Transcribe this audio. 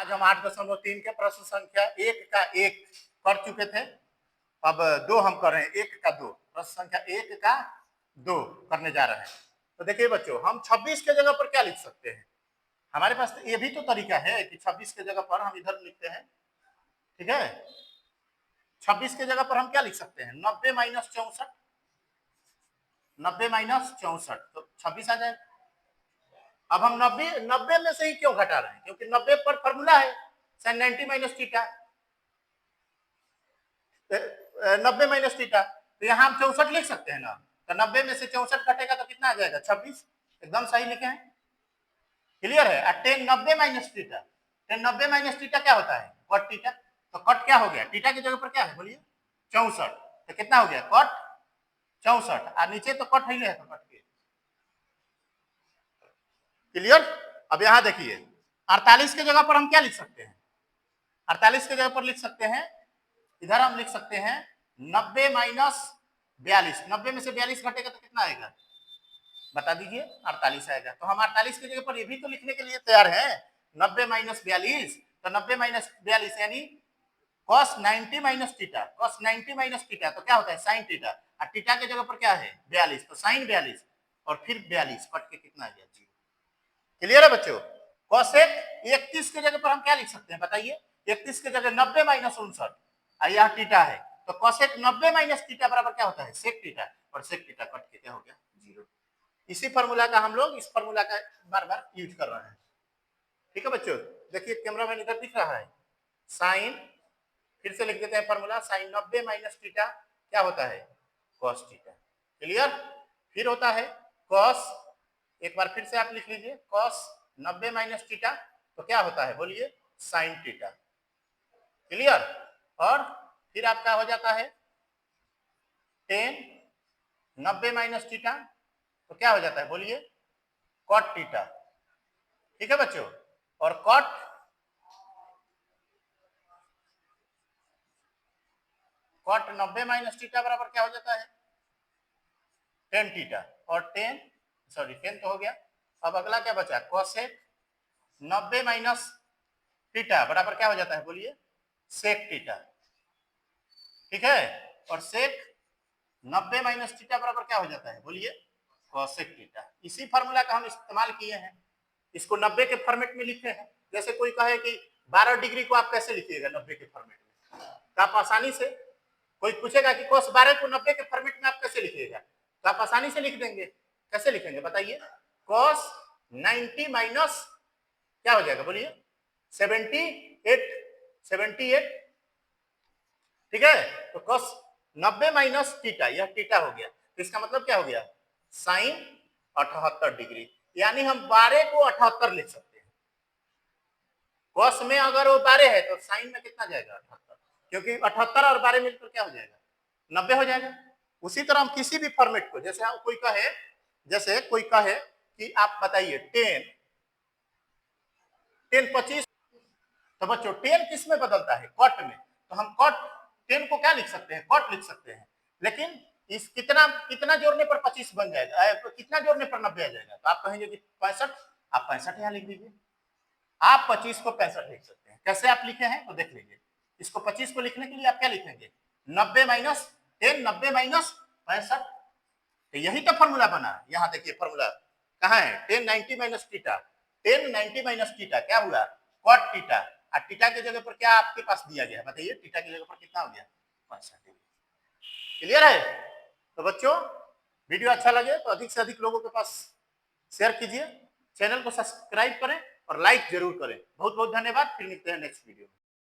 आज हम 8.3 के प्रश्न संख्या 1 का 1 कर चुके थे। अब 2 हम कर रहे हैं, 1 का 2, प्रश्न संख्या 1 का 2 करने जा रहे हैं। तो देखिए बच्चों, हम 26 के जगह पर क्या लिख सकते हैं? हमारे पास ये भी तो तरीका है कि 26 के जगह पर हम इधर लिखते हैं, ठीक है। 26 के जगह पर हम क्या लिख सकते हैं? 90 माइनस 64, 90 माइनस 64, तो 26 आ जाएगा। अब हम 90 में से ही क्यों घटा रहे हैं? क्योंकि 90 पर फॉर्मूला है sin 90 minus theta, 90 minus theta, तो यहाँ हम 64 लिख सकते हैं ना। तो 90 में से 64 घटेगा तो कितना आ जाएगा? 26। एकदम सही लिखे हैं, क्लियर है। और tan 90 minus theta, tan 90 minus theta क्या होता है? Cot theta. तो कॉट क्या हो गया? थीटा की जगह पर क्या है बोलिए? 64। तो कितना हो गया? कॉट 64, और नीचे तो कॉट है तो कॉट के, क्लियर। अब यहाँ देखिए 48 के जगह पर हम क्या लिख सकते हैं? 48 के जगह पर लिख सकते हैं, इधर हम लिख सकते हैं 90 माइनस 42। 90 में से 42 घटेगा तो कितना आएगा? बता दीजिए। 48 आएगा। तो हम 48 की जगह पर ये भी तो लिखने के लिए तैयार हैं, 90 माइनस 42। तो 90 माइनस 42 यानी cos 90 minus theta, cos 90 minus theta तो क्या होता है? sin थीटा, और थीटा की जगह पर क्या है? 42, तो sin 42 और फिर 42 कट के कितना आ गया? 0। क्लियर है बच्चों। cosec 31 की जगह पर हम क्या लिख सकते हैं बताइए? 31 की जगह 90 माइनस 59, यह थीटा है, तो cosec 90 माइनस थीटा बराबर क्या होता है? sec थीटा, और sec थीटा कट के क्या हो गया? 0। इसी फॉर्मूला का हम लोग इस फॉर्मूला का बार बार यूज कर रहे हैं, ठीक है बच्चों। देखिए कैमरा मैन इधर दिख रहा है, साइन, फिर से लिख देते हैं फॉर्मूला, साइन 90 माइनस थीटा क्या होता है? Cos theta, clear. फिर होता है कॉस, एक बार फिर से आप लिख लीजिए, कॉस 90 माइनस थीटा तो क्या होता है बोलिए? Sine theta, clear. और फिर आपका हो जाता है टेन 90 माइनस थीटा तो क्या हो जाता है बोलिए? कॉट थीटा, ठीक है बच्चों। और कॉट 90 माइनस थीटा बराबर क्या हो जाता है? टेन थीटा, और टेन तो हो गया। अब अगला क्या बचा? कोसेक 90 माइनस थीटा बराबर क्या हो जाता है बोलिए? सेक थीटा, ठीक है। और सेक 90 माइनस थीटा बराबर क्या हो जाता है बोलिए? Cosec theta. इसी फार्मूला का हम इस्तेमाल किए हैं, इसको 90 के फॉर्मेट में लिखे हैं। जैसे कोई कहे कि 12 डिग्री को आप कैसे लिखिएगा 90 के फॉर्मेट में, तो आप आसानी से, कोई पूछेगा कि cos 12 को 90 के फॉर्मेट में आप कैसे लिखिएगा, तो आप आसानी से लिख देंगे। कैसे लिखेंगे बताइए? cos 90 माइनस क्या हो जाएगा बोलिए? 78, ठीक है। तो cos 90 माइनस थीटा, यह थीटा हो गया, तो इसका मतलब क्या हो गया? साइन 78 डिग्री, यानी हम 12 को 78 लिख सकते हैं। cos में अगर वो 12 है तो साइन में कितना जाएगा? 78, क्योंकि 78 और 12 मिलकर क्या हो जाएगा? 90 हो जाएगा। उसी तरह हम किसी भी फॉर्मेट को, जैसे कोई कहे कि आप बताइए 10 25, तो बच्चों 10 किस में बदलता है? कॉट में, तो हम कॉट 10 को क्या लिख सकते हैं? कॉट लिख सकते हैं। लेकिन इस कितना जोड़ने पर 25 बन जाएगा, कितना जोड़ने पर 90 आ जाएगा? तो आप कहेंगे कि 65, आप 65 यहाँ लिख दीजिए। आप 25 को 65 लिख सकते हैं। कैसे आप लिखे हैं तो देख लीजिए। इसको 25 को लिखने के लिए आप क्या लिखेंगे? 90 माइनस 10, 90 माइनस 65, तो यही तो फॉर्मूला बना। यहाँ देखिए फॉर्मूला कहाँ है? 10 90 माइनस थीटा, 10 90 माइनस थीटा क्या हुआ? कॉट थीटा, और थीटा की जगह पर क्या आपके पास दिया गया बताइए? थीटा की जगह पर कितना हो गया? 65 डिग्री। क्लियर है। तो बच्चों वीडियो अच्छा लगे तो अधिक से अधिक लोगों के पास शेयर कीजिए, चैनल को सब्सक्राइब करें और लाइक जरूर करें। बहुत बहुत धन्यवाद। फिर मिलते हैं नेक्स्ट वीडियो में।